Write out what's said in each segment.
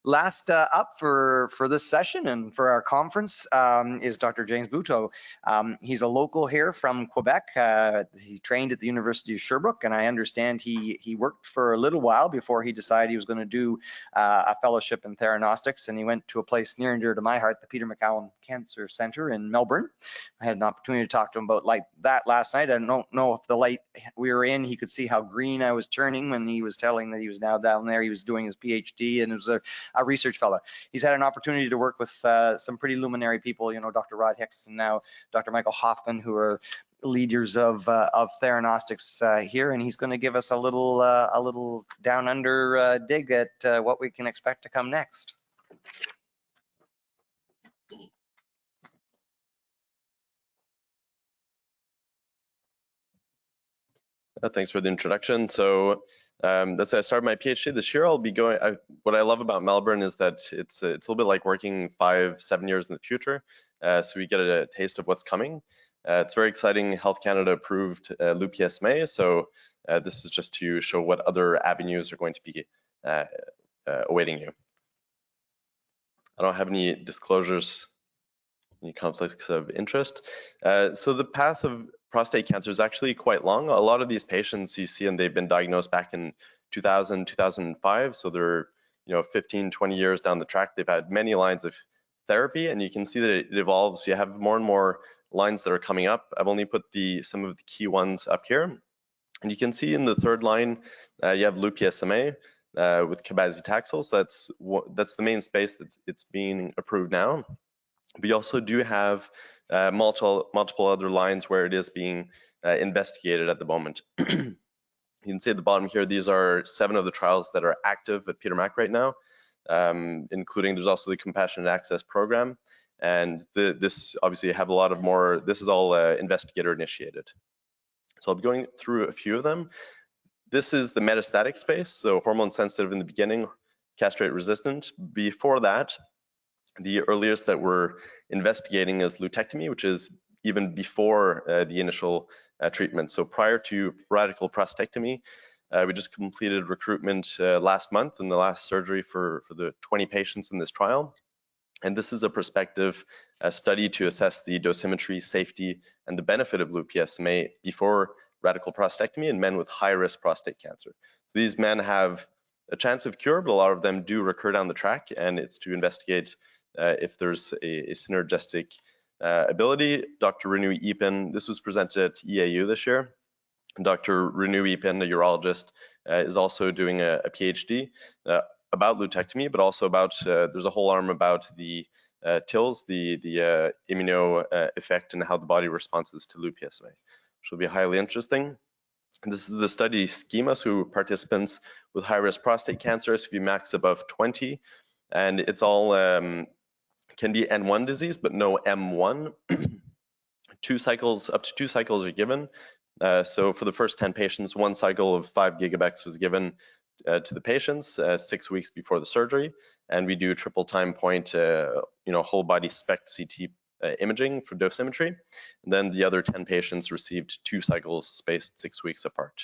Last up for this session and for our conference is Dr. James Buteau. He's a local here from Quebec. He trained at the University of Sherbrooke, and I understand he worked for a little while before he decided he was going to do a fellowship in Theranostics, and he went to a place near and dear to my heart, the Peter MacCallum Cancer Centre in Melbourne. I had an opportunity to talk to him about that last night. I don't know if the light we were in, he could see how green I was turning when he was telling that he was now down there. He was doing his PhD, and it was a research fellow. He's had an opportunity to work with some pretty luminary people, you know, Dr. Rod Hicks and now Dr. Michael Hoffman, who are leaders of Theranostics here, and he's going to give us a little down under dig at what we can expect to come next. Thanks for the introduction. So that's I started my PhD this year. I'll be going. What I love about Melbourne is that it's a little bit like working 5-7 years in the future. So we get a taste of what's coming. It's very exciting. Health Canada approved LuPSMA. So this is just to show what other avenues are going to be awaiting you. I don't have any disclosures, any conflicts of interest. So the path of prostate cancer is actually quite long. A lot of these patients you see, and they've been diagnosed back in 2000, 2005. So they're 15, 20 years down the track. They've had many lines of therapy, and you can see that it evolves. You have more and more lines that are coming up. I've only put some of the key ones up here. And you can see in the third line, you have LuPSMA with cabazitaxel. So that's the main space it's being approved now. We also do have multiple other lines where it is being investigated at the moment. You can see at the bottom here, these are 7 of the trials that are active at Peter Mac right now, including there's also the Compassionate Access Program. And this obviously have a lot of more, this is all investigator initiated. So I'll be going through a few of them. This is the metastatic space, so hormone sensitive in the beginning, castrate resistant. Before that, the earliest that we're investigating is LuTectomy, which is even before the initial treatment. So prior to radical prostatectomy, we just completed recruitment last month in the last surgery for the 20 patients in this trial. And this is a prospective study to assess the dosimetry, safety, and the benefit of LuPSMA before radical prostatectomy in men with high-risk prostate cancer. So these men have a chance of cure, but a lot of them do recur down the track, and it's to investigate if there's a synergistic ability. Dr. Renu Ipin, this was presented at EAU this year. Dr. Renu Ipin, a urologist, is also doing a PhD about LuTectomy, but also about, there's a whole arm about the TILs, the immuno effect and how the body responds to LuPSMA, which will be highly interesting. And this is the study schema, so participants with high-risk prostate cancer, SV max above 20, and it's all can be N1 disease, but no M1. Up to 2 cycles are given. So for the first 10 patients, 1 cycle of 5 gigabecs was given to the patients 6 weeks before the surgery, and we do triple time point, whole body SPECT CT imaging for dosimetry. And then the other 10 patients received 2 cycles spaced 6 weeks apart.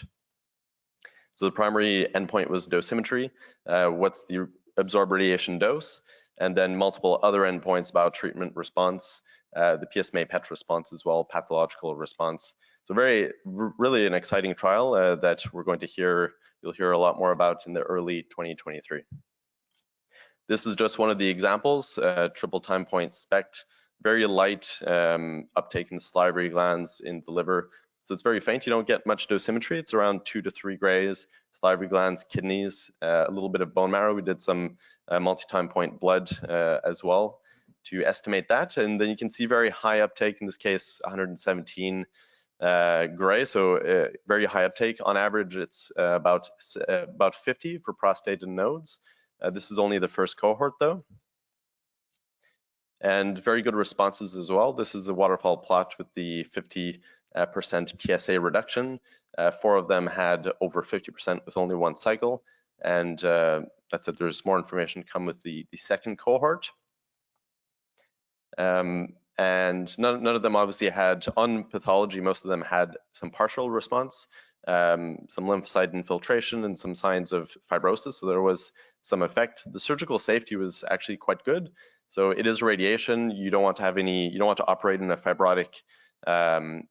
So the primary endpoint was dosimetry. What's the absorbed radiation dose? And then multiple other endpoints about treatment response, the PSMA PET response as well, pathological response. So really an exciting trial that we're going to you'll hear a lot more about in the early 2023. This is just one of the examples, triple time point SPECT, very light uptake in the salivary glands in the liver. So it's very faint. You don't get much dosimetry. It's around 2 to 3 grays, salivary glands, kidneys, a little bit of bone marrow. We did some multi-time point blood as well to estimate that. And then you can see very high uptake, in this case, 117 gray. So very high uptake. On average, it's about 50 for prostate and nodes. This is only the first cohort though. And very good responses as well. This is a waterfall plot with the 50% PSA reduction. 4 of them had over 50% with only 1 cycle. And that's it. There's more information to come with the second cohort. And none of them obviously had, on pathology, most of them had some partial response, some lymphocyte infiltration and some signs of fibrosis. So there was some effect. The surgical safety was actually quite good. So it is radiation. You don't want to operate in a fibrotic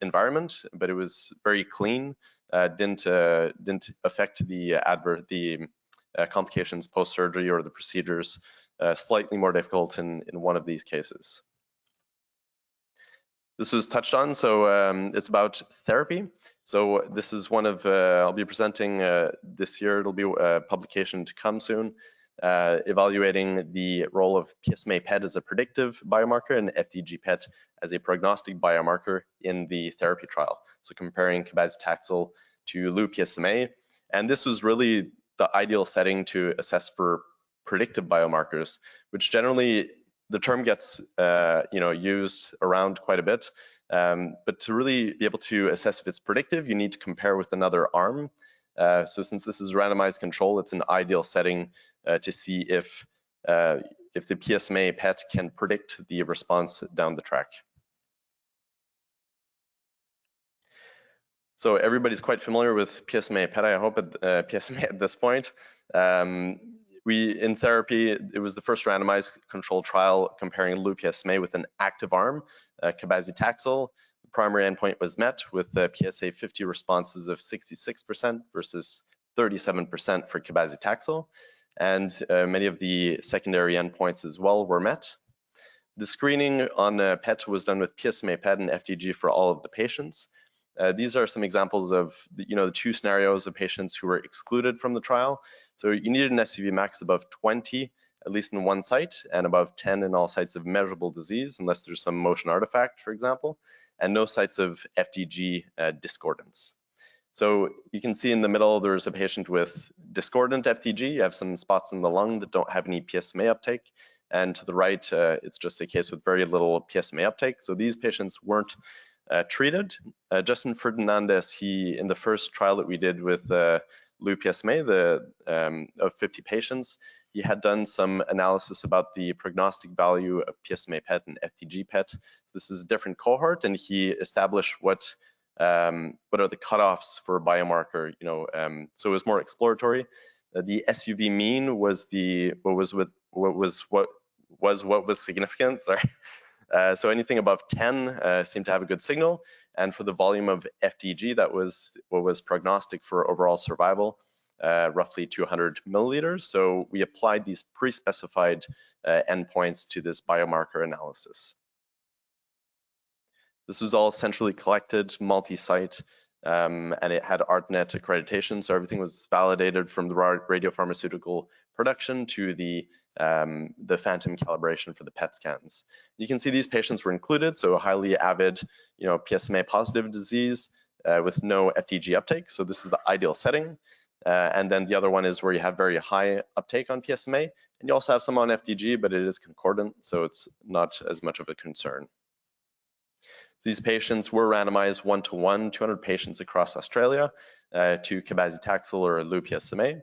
environment, but it was very clean. Didn't affect the complications post-surgery or the procedures. Slightly more difficult in one of these cases. This was touched on, so it's about therapy. So this is one of, I'll be presenting this year, it'll be a publication to come soon, evaluating the role of PSMA PET as a predictive biomarker and FDG PET as a prognostic biomarker in the therapy trial. So comparing cabazitaxel to LuPSMA. And this was really the ideal setting to assess for predictive biomarkers, which generally the term gets used around quite a bit, but to really be able to assess if it's predictive, you need to compare with another arm. So since this is randomized control, it's an ideal setting to see if the PSMA PET can predict the response down the track. So everybody's quite familiar with PSMA PET, I hope, at PSMA at this point. In therapy, it was the first randomized controlled trial comparing LuPSMA with an active arm, cabazitaxel. The primary endpoint was met with PSA 50 responses of 66% versus 37% for cabazitaxel. And many of the secondary endpoints as well were met. The screening on PET was done with PSMA PET and FDG for all of the patients. These are some examples of the two scenarios of patients who were excluded from the trial. So you needed an SUV max above 20, at least in one site, and above 10 in all sites of measurable disease, unless there's some motion artifact, for example, and no sites of FDG discordance. So you can see in the middle, there's a patient with discordant FDG. You have some spots in the lung that don't have any PSMA uptake. And to the right, it's just a case with very little PSMA uptake. So these patients weren't treated. Justin Fernandez, in the first trial that we did with LuPSMA, of 50 patients, he had done some analysis about the prognostic value of PSMA PET and FDG PET. So this is a different cohort, and he established what are the cutoffs for a biomarker. So it was more exploratory. The SUV mean was what was significant. Sorry. So anything above 10 seemed to have a good signal. And for the volume of FDG, that was what was prognostic for overall survival, roughly 200 milliliters. So we applied these pre-specified endpoints to this biomarker analysis. This was all centrally collected, multi-site, and it had ARTNet accreditation. So everything was validated from the radiopharmaceutical production to the phantom calibration for the PET scans. You can see these patients were included, so highly avid, PSMA positive disease with no FDG uptake. So this is the ideal setting. And then the other one is where you have very high uptake on PSMA, and you also have some on FDG, but it is concordant, so it's not as much of a concern. These patients were randomized 1-to-1, 200 patients across Australia to cabazitaxel or LuPSMA.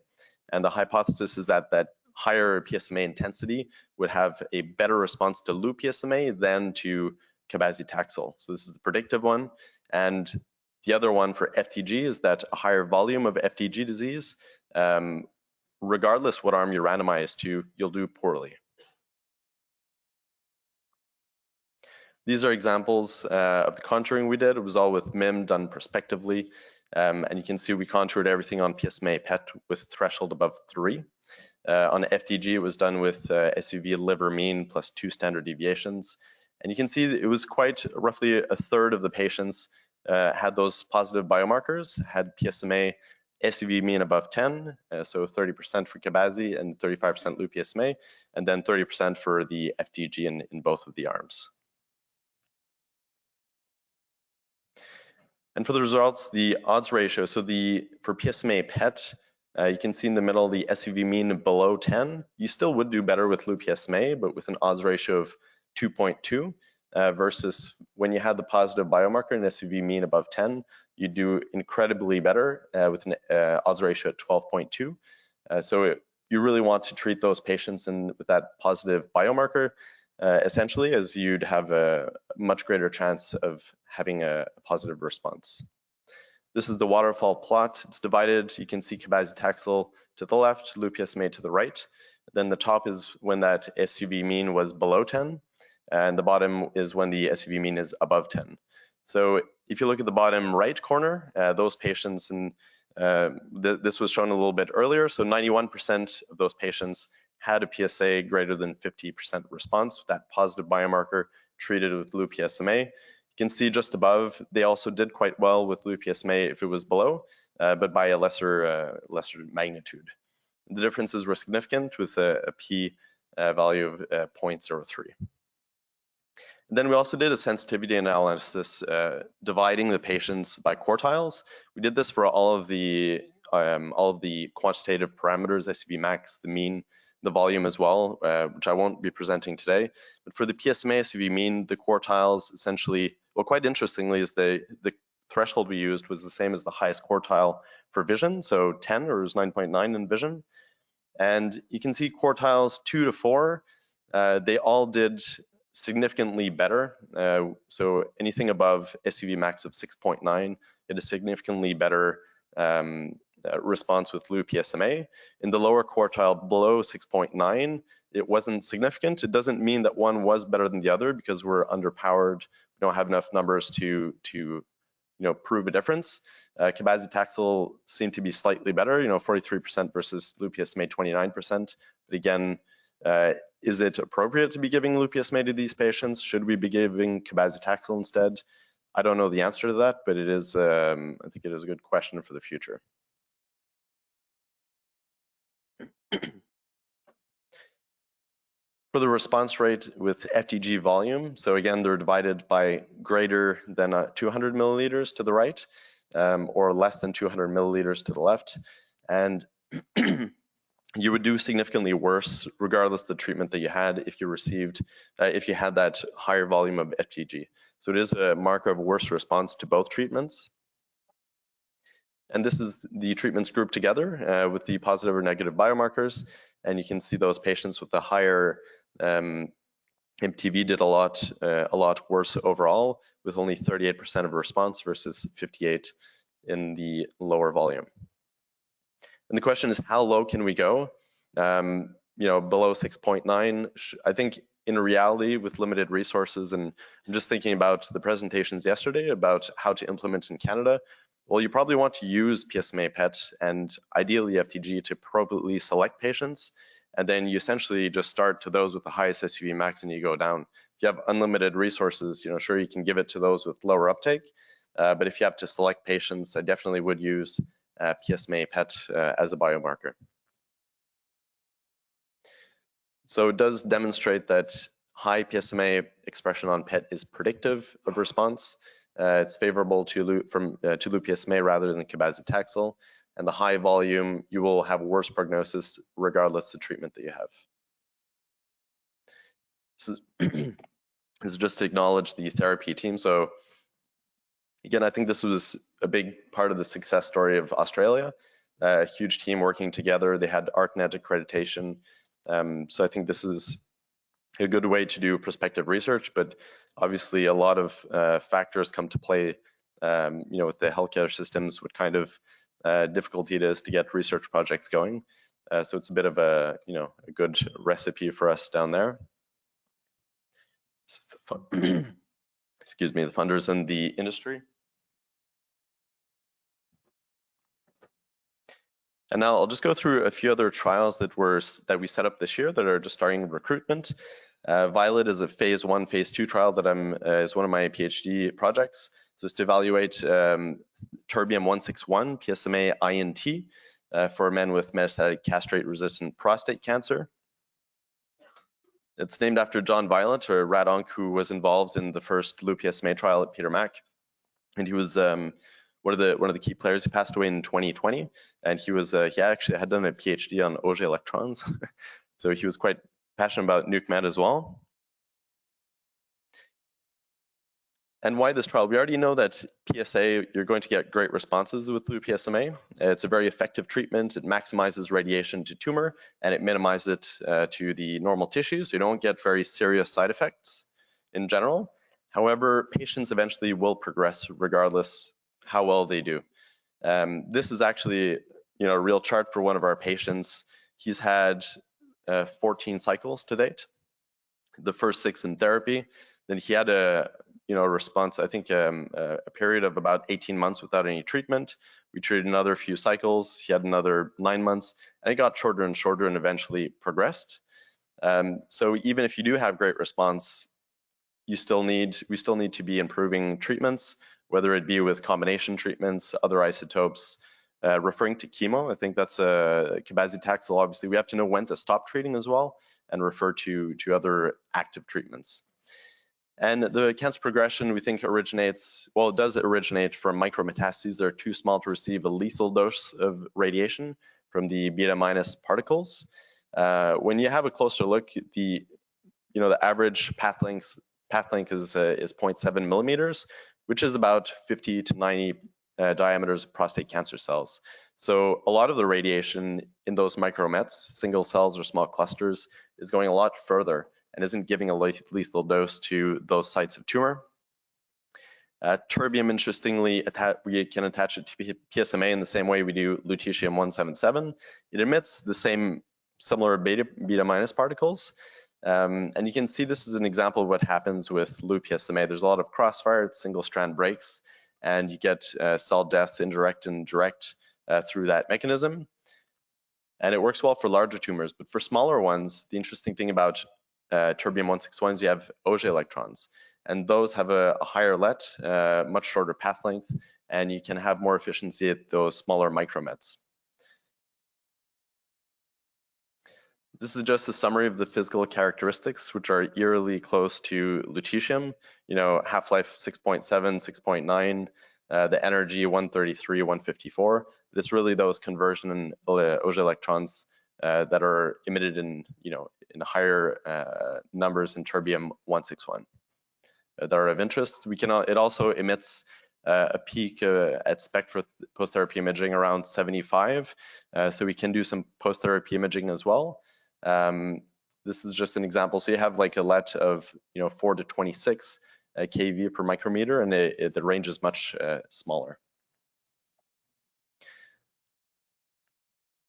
And the hypothesis is that higher PSMA intensity would have a better response to LuPSMA than to cabazitaxel. So this is the predictive one. And the other one for FDG is that a higher volume of FDG disease, regardless what arm you're randomized to, you'll do poorly. These are examples of the contouring we did. It was all with MIM done prospectively. And you can see we contoured everything on PSMA PET with threshold above 3. On FDG, it was done with SUV liver mean plus 2 standard deviations. And you can see that it was quite roughly a third of the patients had those positive biomarkers, had PSMA SUV mean above 10, so 30% for Cabazi and 35% LuPSMA, and then 30% for the FDG in both of the arms. And for the results, the odds ratio, so for PSMA PET, you can see in the middle the SUV mean below 10. You still would do better with LuPSMA, but with an odds ratio of 2.2 versus when you had the positive biomarker and SUV mean above 10, you do incredibly better with an odds ratio at 12.2. So you really want to treat those patients with that positive biomarker, essentially, as you'd have a much greater chance of having a positive response. This is the waterfall plot. It's divided. You can see cabazitaxel to the left, LuPSMA to the right. Then the top is when that SUV mean was below 10, and the bottom is when the SUV mean is above 10. So if you look at the bottom right corner, those patients, and this was shown a little bit earlier, so 91% of those patients had a PSA greater than 50% response with that positive biomarker treated with LuPSMA. You can see just above, they also did quite well with LuPSMA if it was below, but by a lesser magnitude. The differences were significant with a p value of 0.03. Then we also did a sensitivity analysis dividing the patients by quartiles. We did this for all of the quantitative parameters, SUV max, the mean, the volume as well, which I won't be presenting today. But for the PSMA SUV mean, the quartiles essentially, well, quite interestingly, is the threshold we used was the same as the highest quartile for vision, so 10, or it was 9.9 in vision. And you can see quartiles 2 to 4, they all did significantly better. So anything above SUV max of 6.9, it is significantly better response with LuPSMA. In the lower quartile below 6.9, it wasn't significant. It doesn't mean that one was better than the other because we're underpowered. We don't have enough numbers to prove a difference. Cabazitaxel seemed to be slightly better, 43% versus LuPSMA 29%. But again, is it appropriate to be giving LuPSMA to these patients? Should we be giving cabazitaxel instead? I don't know the answer to that, but it is, I think it is a good question for the future. For the response rate with FDG volume, so again, they're divided by greater than 200 milliliters to the right, or less than 200 milliliters to the left. And you would do significantly worse regardless of the treatment that you had if you received, if you had that higher volume of FDG. So it is a marker of worse response to both treatments. And this is the treatments grouped together with the positive or negative biomarkers. And you can see those patients with the higher MTV did a lot worse overall, with only 38% of response versus 58% in the lower volume. And the question is, how low can we go? Below 6.9. I think in reality, with limited resources, and I'm just thinking about the presentations yesterday about how to implement in Canada. Well, you probably want to use PSMA PET and ideally FDG to appropriately select patients. And then you essentially just start to those with the highest SUV max and you go down. If you have unlimited resources, sure, you can give it to those with lower uptake. But if you have to select patients, I definitely would use PSMA PET as a biomarker. So it does demonstrate that high PSMA expression on PET is predictive of response. It's favorable to LuPSMA rather than cabazitaxel. And the high volume, you will have worse prognosis regardless of the treatment that you have. This is just to acknowledge the therapy team. So again, I think this was a big part of the success story of Australia. A huge team working together. They had ARCNet accreditation. So I think this is a good way to do prospective research, but obviously a lot of factors come to play, with the healthcare systems, what kind of difficulty it is to get research projects going. So it's a bit of a good recipe for us down there. This is the excuse me, the funders and the industry. And now I'll just go through a few other trials that we set up this year that are just starting recruitment. Violet is a phase 1, phase 2 trial that is one of my PhD projects. So it's to evaluate terbium-161 PSMA INT for men with metastatic castrate-resistant prostate cancer. It's named after John Violet, or Radonc, who was involved in the first LuPSMA trial at Peter Mac, and he was one of the key players. He passed away in 2020, and he actually had done a PhD on Auger electrons, so he was quite passionate about nuke med as well. And why this trial? We already know that PSA, you're going to get great responses with LuPSMA. It's a very effective treatment. It maximizes radiation to tumor, and it minimizes it to the normal tissue, so you don't get very serious side effects in general. However, patients eventually will progress regardless how well they do. This is actually, a real chart for one of our patients. He's had 14 cycles to date, the first 6 in therapy. Then he had a response, I think a period of about 18 months without any treatment. We treated another few cycles. He had another 9 months, and it got shorter and shorter and eventually progressed. So even if you do have great response, we still need to be improving treatments, whether it be with combination treatments, other isotopes, referring to chemo. I think that's cabazitaxel. Obviously, we have to know when to stop treating as well and refer to other active treatments. And the cancer progression, we think originates, well, it does originate from micrometastases that are too small to receive a lethal dose of radiation from the beta minus particles. When you have a closer look, the average path length is 0.7 millimeters, which is about 50 to 90 diameters of prostate cancer cells. So a lot of the radiation in those micromets, single cells or small clusters, is going a lot further and isn't giving a lethal dose to those sites of tumor. Terbium, interestingly, we can attach it to PSMA in the same way we do lutetium-177. It emits the same similar beta minus particles. And you can see this is an example of what happens with LuPSMA. There's a lot of crossfire, it's single strand breaks, and you get cell death, indirect and direct, through that mechanism. And it works well for larger tumors, but for smaller ones, the interesting thing about terbium-161 is you have Auger electrons, and those have a higher LET, much shorter path length, and you can have more efficiency at those smaller micromets. This is just a summary of the physical characteristics, which are eerily close to lutetium. Half-life 6.7, 6.9, the energy 133, 154. It's really those conversion Auger electrons that are emitted in higher numbers in terbium-161 that are of interest. It also emits a peak at SPECT for post-therapy imaging around 75, so we can do some post-therapy imaging as well. This is just an example. So you have like a LET of 4 to 26 kV per micrometer, and the range is much smaller.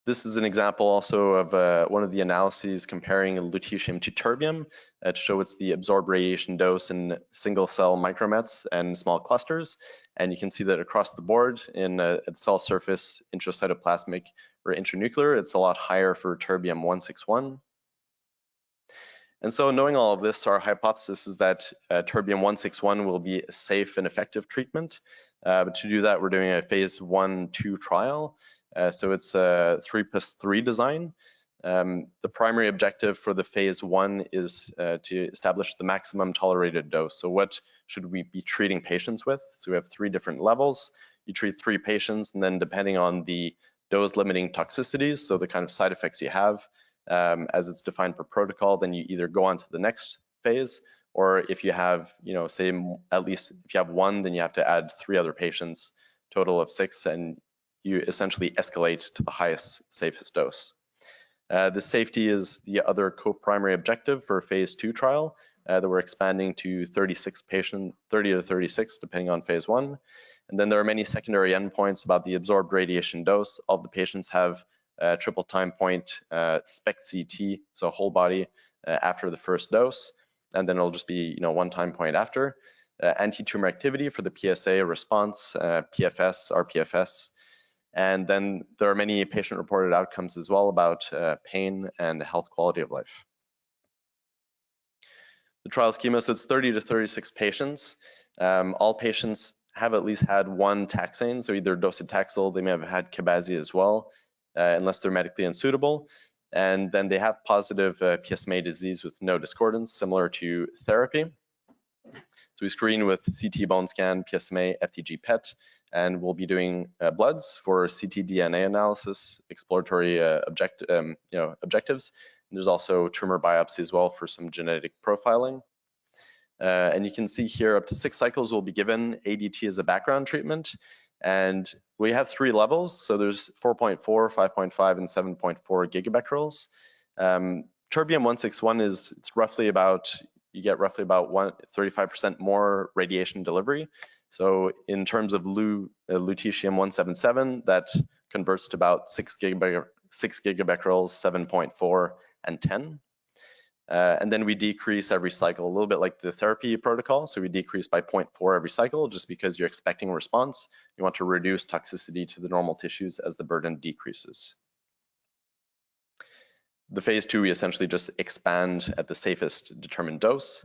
This is an example also of one of the analyses comparing lutetium to terbium to show it's the absorbed radiation dose in single cell micromets and small clusters. And you can see that across the board in at cell surface, intracytoplasmic or intranuclear, it's a lot higher for terbium-161. And so knowing all of this, our hypothesis is that terbium-161 will be a safe and effective treatment. But to do that, we're doing a phase 1/2 trial. So it's a 3+3 design. The primary objective for the phase 1 is to establish the maximum tolerated dose. So what should we be treating patients with? So we have 3 different levels. You treat 3 patients, and then depending on the dose limiting toxicities, so the kind of side effects you have, as it's defined per protocol, then you either go on to the next phase, or if you have, say at least if you have 1, then you have to add 3 other patients, total of 6, and you essentially escalate to the highest, safest dose. The safety is the other co-primary objective for phase 2 trial that we're expanding to 30 to 36, depending on phase 1. And then there are many secondary endpoints about the absorbed radiation dose. All the patients have triple time point SPECT CT, so whole body after the first dose, and then it'll just be 1 time point after. Anti-tumor activity for the PSA response, PFS, RPFS. And then there are many patient-reported outcomes as well about pain and health quality of life. The trial schema, so it's 30 to 36 patients. All patients have at least had 1 taxane, so either docetaxel, they may have had Cabazi as well, unless they're medically unsuitable. And then they have positive PSMA disease with no discordance, similar to therapy. So we screen with CT bone scan, PSMA, FDG PET, and we'll be doing bloods for ctDNA analysis, exploratory objectives. And there's also tumor biopsy as well for some genetic profiling. And you can see here up to 6 cycles will be given ADT as a background treatment. And we have 3 levels. So there's 4.4, 5.5, and 7.4 gigabecquerels. Terbium-161 it's roughly about, you get roughly about 35% more radiation delivery. So in terms of lutetium-177, that converts to about 6 gigabecquerels, 7.4, and 10. And then we decrease every cycle, a little bit like the therapy protocol. So we decrease by 0.4 every cycle, just because you're expecting a response. You want to reduce toxicity to the normal tissues as the burden decreases. The phase 2, we essentially just expand at the safest determined dose.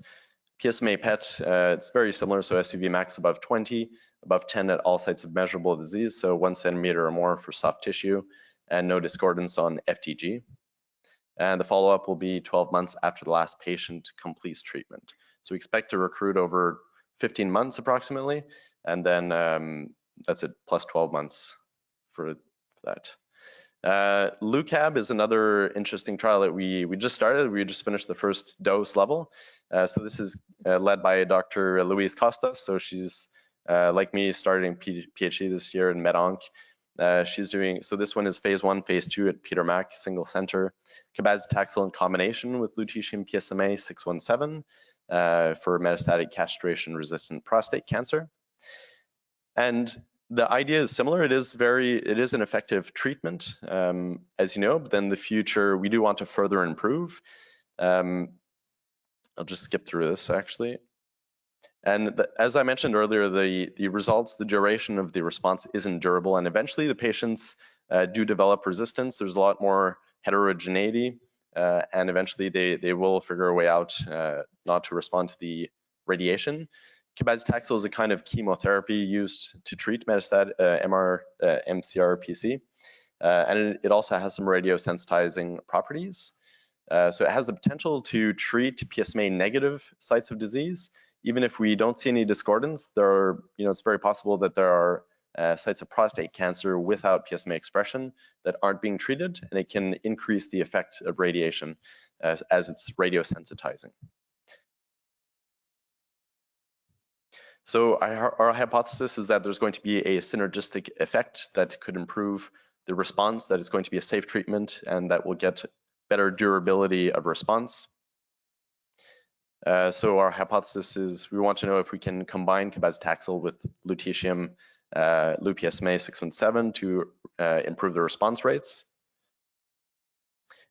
PSMA PET, it's very similar, so SUV max above 20, above 10 at all sites of measurable disease, so 1 centimeter or more for soft tissue, and no discordance on FDG. And the follow-up will be 12 months after the last patient completes treatment. So we expect to recruit over 15 months approximately, and then that's it, plus 12 months for that. LuCab is another interesting trial that we just started. We just finished the first dose level. So this is led by Dr. Louise Costas. So she's, like me, starting PhD this year in Med-Onc. She's doing, so this one is phase 1, phase 2 at Peter Mac, single center, cabazitaxel in combination with lutetium PSMA 617 for metastatic castration-resistant prostate cancer. And the idea is similar. It is an effective treatment, as you know, but then in the future, we do want to further improve. I'll just skip through this actually. And as I mentioned earlier, the results, the duration of the response isn't durable, and eventually the patients do develop resistance. There's a lot more heterogeneity, and eventually they will figure a way out not to respond to the radiation. Cabazitaxel is a kind of chemotherapy used to treat metastatic MCRPC, and it also has some radiosensitizing properties. So it has the potential to treat PSMA negative sites of disease. Even if we don't see any discordance, it's very possible that there are sites of prostate cancer without PSMA expression that aren't being treated, and it can increase the effect of radiation as it's radiosensitizing. So our hypothesis is that there's going to be a synergistic effect that could improve the response, that it's going to be a safe treatment, and that will get better durability of response. So our hypothesis is we want to know if we can combine cabazitaxel with lutetium, LuPSMA 617 to improve the response rates.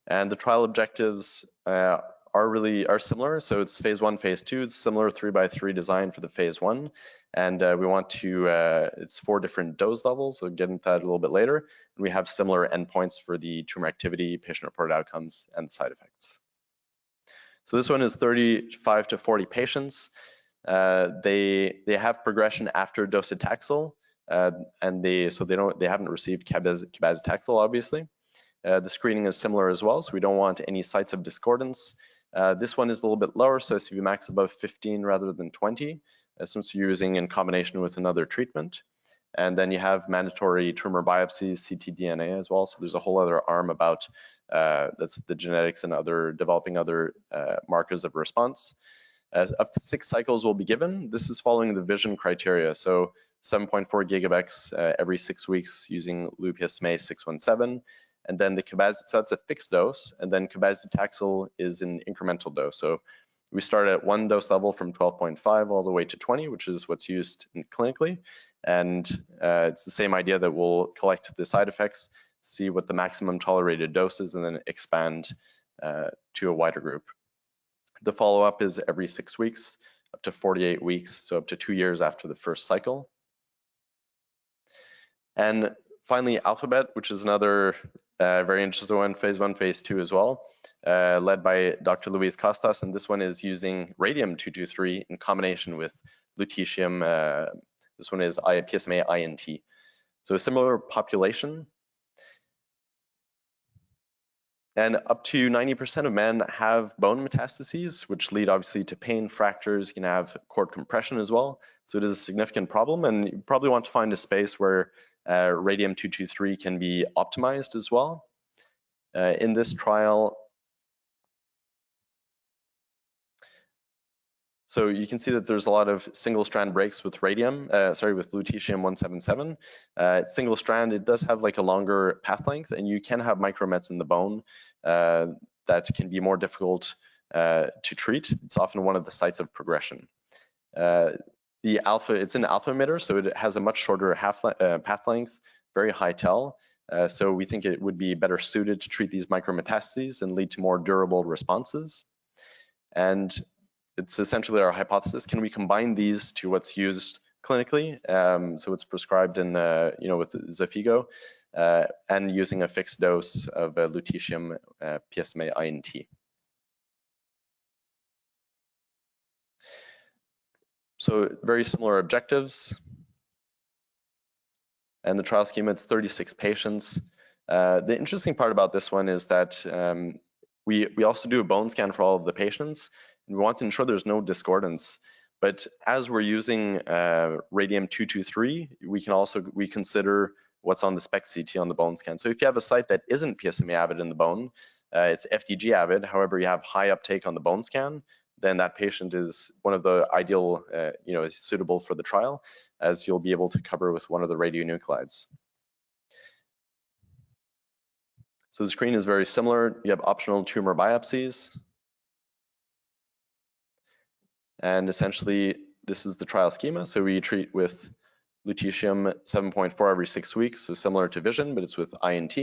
And the trial objectives are similar. So it's phase 1, phase 2. It's similar 3x3 design for the phase 1. And we want to, it's 4 different dose levels. So get into that a little bit later. And we have similar endpoints for the tumor activity, patient-reported outcomes, and side effects. So this one is 35 to 40 patients. They have progression after docetaxel, and they haven't received cabazitaxel, obviously. The screening is similar as well, so we don't want any sites of discordance. This one is a little bit lower, so SUV max above 15 rather than 20, since you're using in combination with another treatment. And then you have mandatory tumor biopsies, ctDNA as well. So there's a whole other arm about that's the genetics and developing other markers of response. Up to 6 cycles will be given. This is following the vision criteria. So 7.4 gigabecs every 6 weeks using LuPSMA 617. And then so that's a fixed dose. And then cabazitaxel is an incremental dose. So we start at 1 dose level from 12.5 all the way to 20, which is what's used clinically. And it's the same idea that we'll collect the side effects, see what the maximum tolerated dose is, and then expand to a wider group. The follow-up is every 6 weeks, up to 48 weeks, so up to 2 years after the first cycle. And finally, Alphabet, which is another very interesting one, phase 1, phase 2 as well, led by Dr. Louise Costas, and this one is using radium-223 in combination with lutetium. This one is PSMA INT. So a similar population. And up to 90% of men have bone metastases, which lead obviously to pain, fractures. You can have cord compression as well. So it is a significant problem, and you probably want to find a space where radium-223 can be optimized as well. In this trial, so you can see that there's a lot of single-strand breaks with with lutetium 177. It's single-strand. It does have like a longer path length, and you can have micromets in the bone that can be more difficult to treat. It's often one of the sites of progression. It's an alpha emitter, so it has a much shorter path length, very high TEL, So we think it would be better suited to treat these micrometastases and lead to more durable responses. And it's essentially our hypothesis: can we combine these to what's used clinically? So it's prescribed in, with Xofigo, and using a fixed dose of lutetium PSMA INT. So very similar objectives. And the trial schema, it's 36 patients. The interesting part about this one is that we also do a bone scan for all of the patients, and we want to ensure there's no discordance. But as we're using radium-223, we consider what's on the SPECT CT on the bone scan. So if you have a site that isn't PSMA avid in the bone, it's FDG avid, however you have high uptake on the bone scan, then that patient is one of the ideal, is suitable for the trial, as you'll be able to cover with one of the radionuclides. So the screen is very similar. You have optional tumor biopsies. And essentially, this is the trial schema. So we treat with lutetium 7.4 every 6 weeks, so similar to Vision, but it's with INT,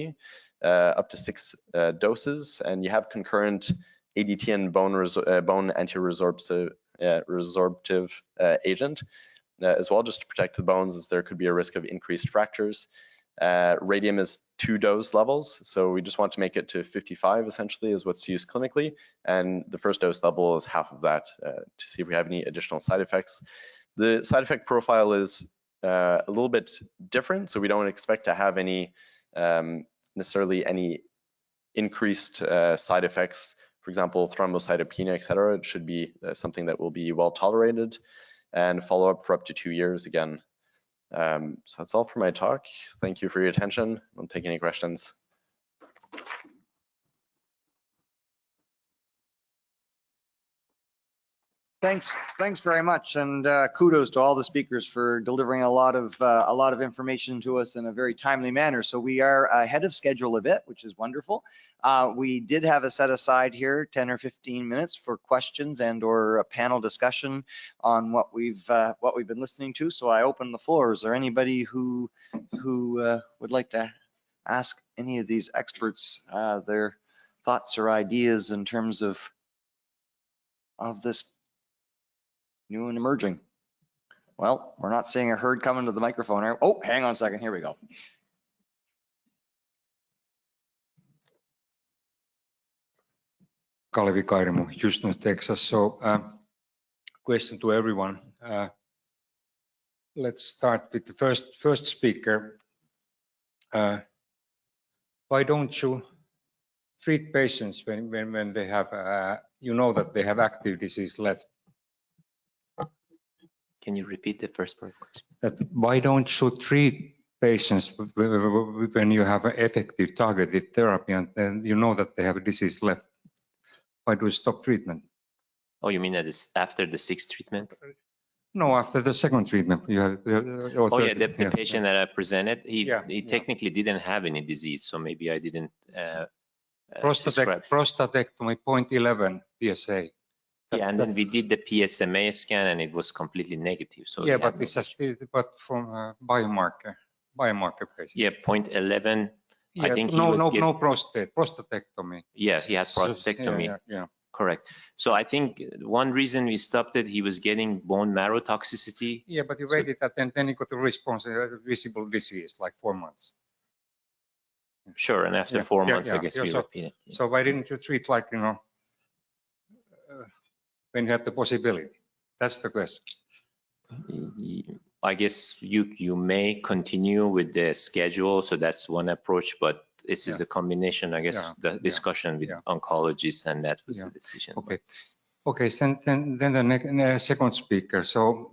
up to 6 doses. And you have concurrent ADT and bone anti-resorptive agent as well, just to protect the bones, as there could be a risk of increased fractures. Radium is 2 dose levels, so we just want to make it to 55 essentially is what's used clinically, and the first dose level is half of that to see if we have any additional side effects. The side effect profile is a little bit different, so we don't expect to have any necessarily any increased side effects, for example, thrombocytopenia, etc. It should be something that will be well tolerated, and follow up for up to 2 years again. So that's all for my talk. Thank you for your attention. I'll take any questions. Thanks very much, and kudos to all the speakers for delivering a lot of information to us in a very timely manner. So we are ahead of schedule a bit, which is wonderful. We did have a set aside here 10 or 15 minutes for questions and/or a panel discussion on what we've been listening to. So I open the floor. Is there anybody who would like to ask any of these experts their thoughts or ideas in terms of this new and emerging? Well, we're not seeing a herd coming to the microphone. Oh, hang on a second. Here we go. Kalevi Kairimo, Houston, Texas. So, question to everyone. Let's start with the first speaker. Why don't you treat patients when they have, that they have active disease left? Can you repeat the first part? That why don't you treat patients when you have an effective targeted therapy and then you know that they have a disease left? Why do you stop treatment? Oh, you mean that it's after the 6th treatment? No, after the second treatment. You have, The patient that I presented, he technically didn't have any disease, so maybe I didn't prostatectomy 0.11 PSA. Yeah, and then we did the PSMA scan and it was completely negative. So yeah, but this is but from biomarker basis. Yeah, 0.11. Yeah, I think no prostatectomy. Yes, he had prostatectomy. Yeah. Correct. So I think one reason we stopped it, he was getting bone marrow toxicity. Yeah, but you waited and then he got a response, visible disease, like 4 months. Sure, and after 4 months, I guess we repeated. Yeah. So why didn't you treat like, when you had the possibility? That's the question. I guess you may continue with the schedule, so that's one approach, but this is a combination, I guess, the discussion with oncologists, and that was the decision. Okay. Okay, so then the second speaker. So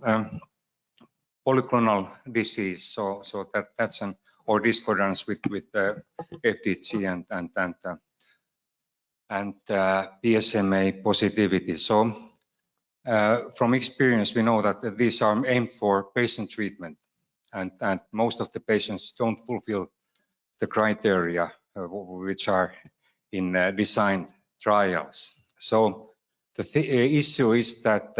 polyclonal disease. So that's an or discordance with FDG and PSMA positivity. So from experience, we know that these are aimed for patient treatment, and most of the patients don't fulfill the criteria which are in design trials. So the issue is that,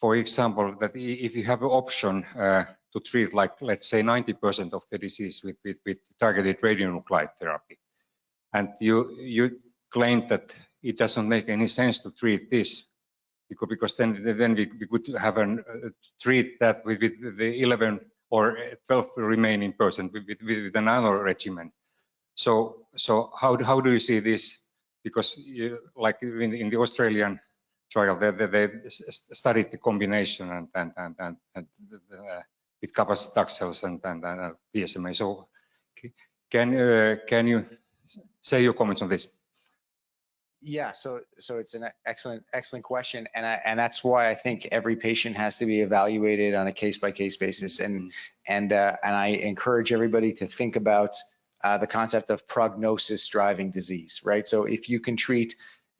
for example, that if you have an option to to treat, like, let's say 90% of the disease with targeted radionuclide therapy. And you claimed that it doesn't make any sense to treat this because then we could have treat that with the 11 or 12 remaining percent with another regimen. So how do you see this? Because like in the Australian trial, they studied the combination and with cabazitaxel and PSMA. So can you say your comments on this? Yeah, so it's an excellent question, and that's why I think every patient has to be evaluated on a case-by-case basis, and I encourage everybody to think about the concept of prognosis driving disease, right? So if you can treat,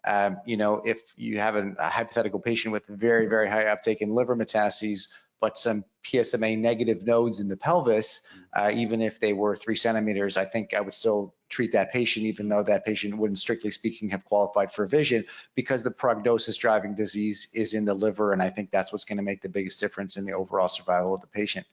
if you have a hypothetical patient with very, very high uptake in liver metastases, but some PSMA negative nodes in the pelvis, even if they were 3 centimeters, I think I would still treat that patient, even though that patient wouldn't, strictly speaking, have qualified for vision, because the prognosis driving disease is in the liver, and I think that's what's going to make the biggest difference in the overall survival of the patient.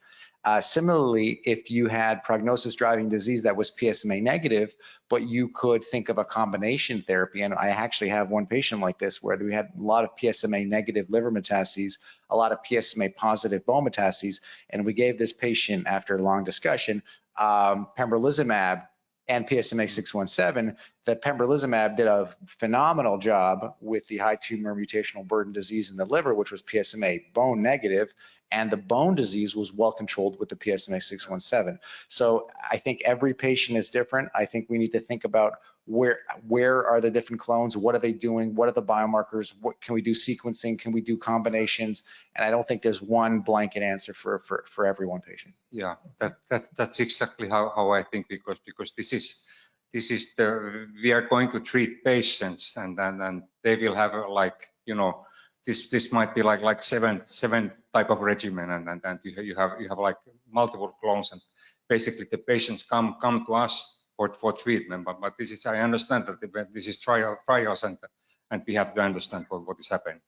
Similarly, if you had prognosis driving disease that was PSMA negative, but you could think of a combination therapy, and I actually have one patient like this where we had a lot of PSMA negative liver metastases, a lot of PSMA positive bone metastases, and we gave this patient, after a long discussion, pembrolizumab and PSMA 617. The pembrolizumab did a phenomenal job with the high tumor mutational burden disease in the liver, which was PSMA bone negative, and the bone disease was well controlled with the PSMA 617. So I think every patient is different. I think we need to think about where are the different clones, what are they doing, what are the biomarkers, what can we do sequencing, can we do combinations, and I don't think there's one blanket answer for every one patient. Yeah, that's exactly how I think, because this is we are going to treat patients, and they will have this might be like seven type of regimen, and you have like multiple clones, and basically the patients come to us for treatment, but this is, I understand that this is trials, and we have to understand what is happening.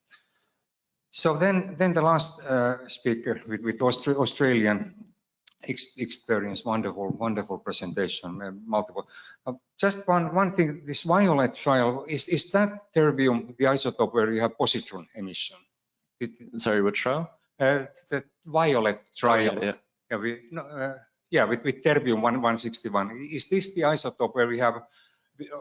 So then the last speaker with Australian experience, wonderful presentation, multiple. Just one thing, this violet trial, is that terbium the isotope where you have positron emission? Sorry, which trial? The violet trial. Oh, With terbium-161. Is this the isotope where we have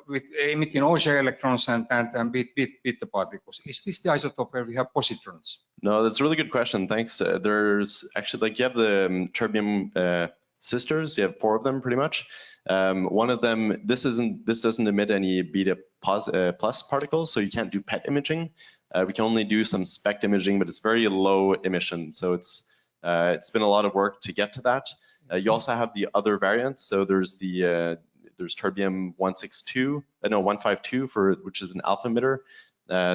with emitting Auger electrons and beta particles? Is this the isotope where we have positrons? No, that's a really good question. Thanks. There's actually, you have the terbium sisters. You have 4 of them pretty much. One of them, this doesn't emit any beta plus particles, so you can't do PET imaging. We can only do some SPECT imaging, but it's very low emission. So it's been a lot of work to get to that. You also have the other variants. So there's there's terbium-152, 152 which is an alpha emitter.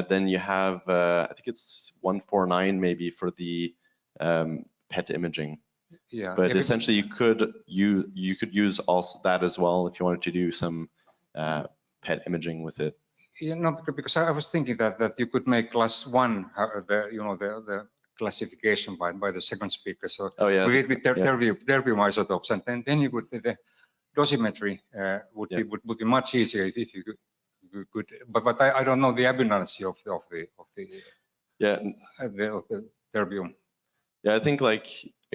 Then you have I think it's 149 maybe for the PET imaging. Yeah. But essentially you could use also that as well if you wanted to do some PET imaging with it. Yeah, no, because I was thinking that you could make class 1 the classification by the second speaker. So with terbium isotopes, and then you could the dosimetry would be much easier if you could. But I don't know the abundancy of the terbium. Yeah, I think I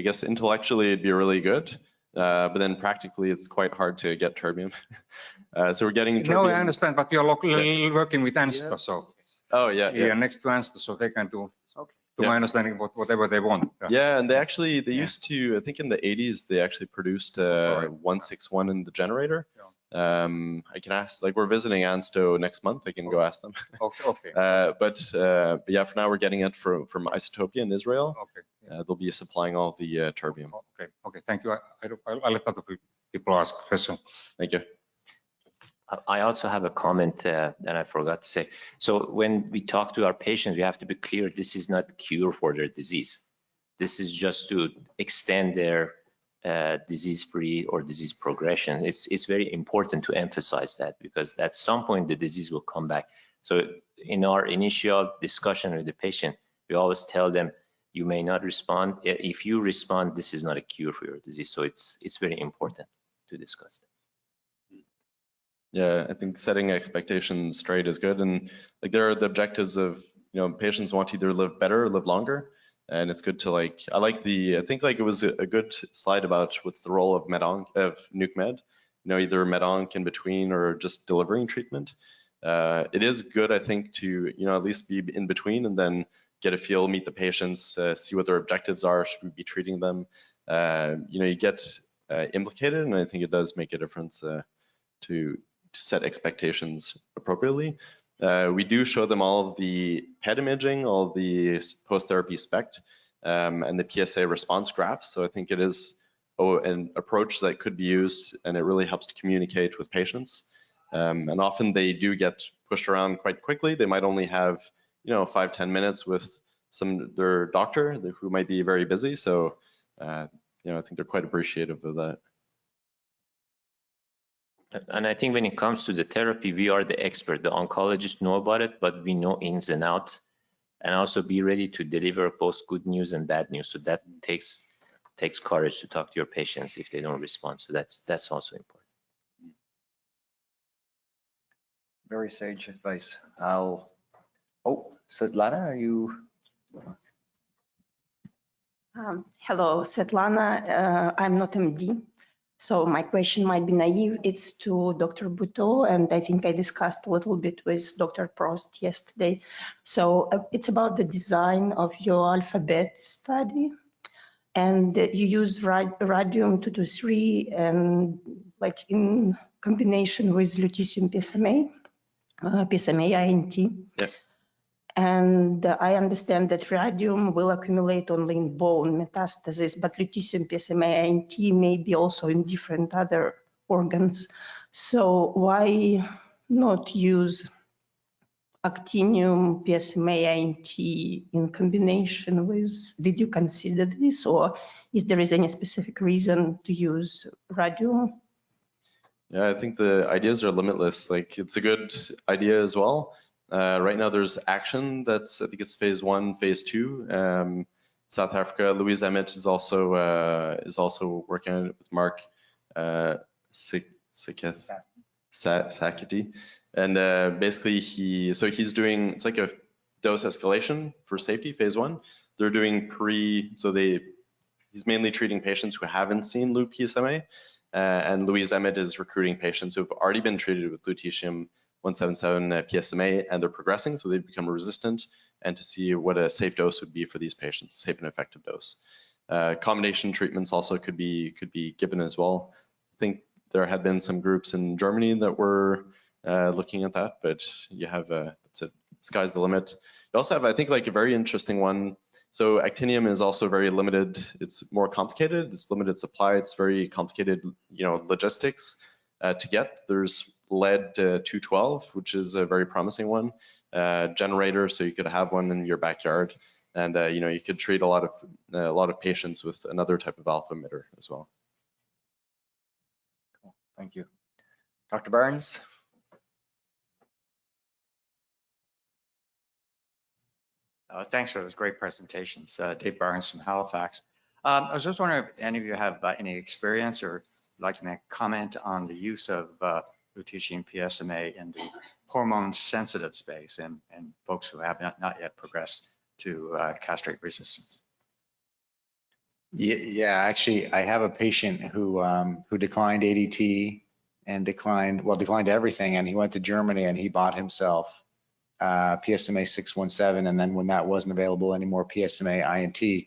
guess intellectually it'd be really good, but then practically it's quite hard to get terbium. So we're getting terbium. No, I understand, but you're working with ANSTO, so. Oh yeah. Next to ANSTO, so they can do. To my understanding, whatever they want. Yeah, and they used to, I think in the 80s, they actually produced 161 in the generator. I can ask, we're visiting ANSTO next month. I can go ask them. Okay. But yeah, for now we're getting it from Isotopia in Israel. Okay. They'll be supplying all the terbium. Okay. Thank you. I'll let other people ask questions. Thank you. I also have a comment that I forgot to say. So when we talk to our patients, we have to be clear, this is not cure for their disease. This is just to extend their disease-free or disease progression. It's very important to emphasize that, because at some point the disease will come back. So in our initial discussion with the patient, we always tell them, You may not respond. If you respond, this is not a cure for your disease. So it's very important to discuss that. Yeah, I think setting expectations straight is good. And like there are the objectives of, patients want to either live better or live longer. And it's good to I think like it was a good slide about what's the role of nuke med, either med-onc in between or just delivering treatment. It is good, I think, to, at least be in between and then get a feel, meet the patients, see what their objectives are, should we be treating them? You get implicated, and I think it does make a difference to set expectations appropriately. We do show them all of the PET imaging, all of the post-therapy SPECT, and the PSA response graphs. So I think it is an approach that could be used, and it really helps to communicate with patients. And often they do get pushed around quite quickly. They might only have 5-10 minutes with their doctor who might be very busy. So I think they're quite appreciative of that. And I think when it comes to the therapy, we are the expert. The oncologists know about it, but we know ins and outs, and also be ready to deliver both good news and bad news. So that takes courage to talk to your patients if they don't respond. So that's also important. Very sage advice. Svetlana, are you? Hello, Svetlana. I'm not MD, so my question might be naive. It's to Dr. Buteau, and I think I discussed a little bit with Dr. Probst yesterday. So it's about the design of your alphabet study, and you use radium-223 and like in combination with lutetium PSMA, PSMA INT. Yeah. And I understand that radium will accumulate only in bone metastasis, but lutetium PSMA INT may be also in different other organs. So why not use actinium PSMA INT in combination with, did you consider this, or is there any specific reason to use radium? Yeah, I think the ideas are limitless. Like it's a good idea as well. Right now there's action that's, I think it's phase 1, phase 2. South Africa, Louise Emmett is also working on it with Mark Sakety. And basically he's doing, it's like a dose escalation for safety, phase 1. They're doing he's mainly treating patients who haven't seen Lu-PSMA. And Louise Emmett is recruiting patients who have already been treated with lutetium-177 PSMA and they're progressing, so they've become resistant, and to see what a safe dose would be for these patients, safe and effective dose. Combination treatments also could be given as well. I think there had been some groups in Germany that were looking at that, but you have sky's the limit. You also have, I think, like a very interesting one. So actinium is also very limited. It's more complicated. It's limited supply. It's very complicated, logistics to get. There's lead-212, which is a very promising one. Generator, so you could have one in your backyard, and you could treat a lot of patients with another type of alpha emitter as well. Cool. Thank you, Dr. Barnes. Thanks for those great presentations. Dave Barnes from Halifax. I was just wondering if any of you have any experience or like to make a comment on the use of lutetium PSMA in the hormone-sensitive space and folks who have not yet progressed to castrate resistance. Yeah, actually, I have a patient who declined ADT and declined everything, and he went to Germany and he bought himself PSMA 617, and then when that wasn't available anymore, PSMA INT,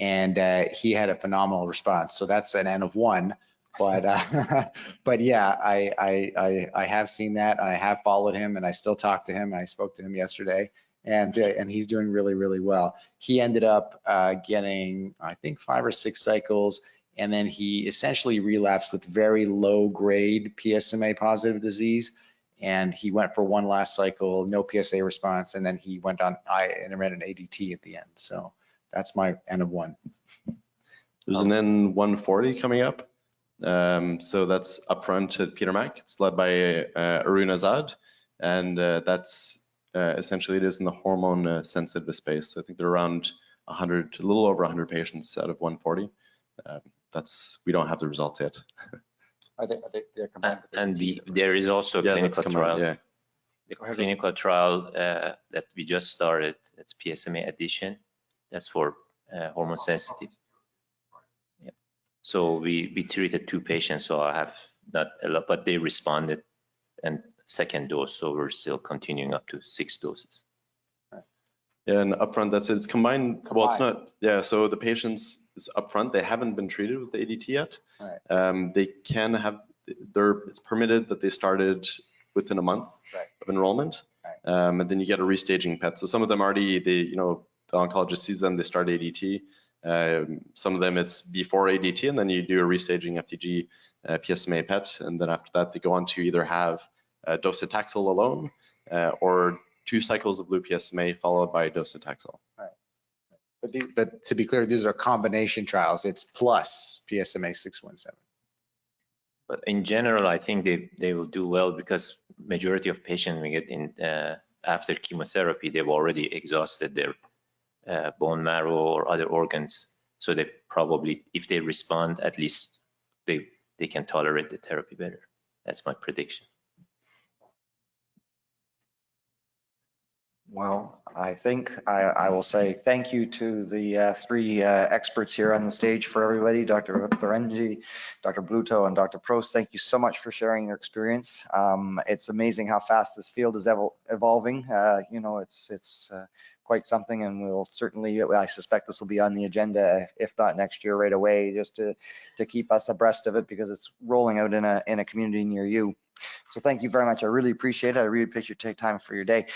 and he had a phenomenal response. So that's an N of 1, but yeah, I have seen that, and I have followed him, and I still talk to him. I spoke to him yesterday, and he's doing really, really well. He ended up getting, I think, 5 or 6 cycles, and then he essentially relapsed with very low grade PSMA positive disease. And he went for one last cycle, no PSA response, and then he went on intermittent ADT at the end. So that's my N of 1. There's an N140 coming up. So that's upfront at Peter Mac. It's led by Arun Azad, and that's essentially it is in the hormone sensitive space. So I think they're around 100, a little over 100 patients out of 140. We don't have the results yet. They're combined with And ADT, there is also a clinical trial. Yeah. The clinical trial that we just started, it's PSMA addition. That's for hormone sensitive. Yeah. So we treated 2 patients, so I have not a lot, but they responded and second dose, so we're still continuing up to 6 doses. Yeah, and upfront, that's it. It's combined. Well, it's not. Yeah, so the patients is upfront. They haven't been treated with the ADT yet. Right. They can have. It's permitted that they started within a month of enrollment, and then you get a restaging PET. So some of them already, the oncologist sees them. They start ADT. Some of them it's before ADT, and then you do a restaging FDG PSMA PET, and then after that they go on to either have docetaxel alone or 2 cycles of blue PSMA followed by docetaxel. Right. But to be clear, these are combination trials. It's plus PSMA 617. But in general, I think they will do well because majority of patients we get in after chemotherapy, they've already exhausted their bone marrow or other organs. So they probably, if they respond, at least they can tolerate the therapy better. That's my prediction. Well, I think I will say thank you to the 3 experts here on the stage for everybody, Dr. Berenji, Dr. Buteau, and Dr. Probst. Thank you so much for sharing your experience. It's amazing how fast this field is evolving. It's quite something, and we'll certainly, I suspect this will be on the agenda, if not next year right away, just to keep us abreast of it because it's rolling out in a community near you. So thank you very much. I really appreciate it. I really appreciate you taking time for your day.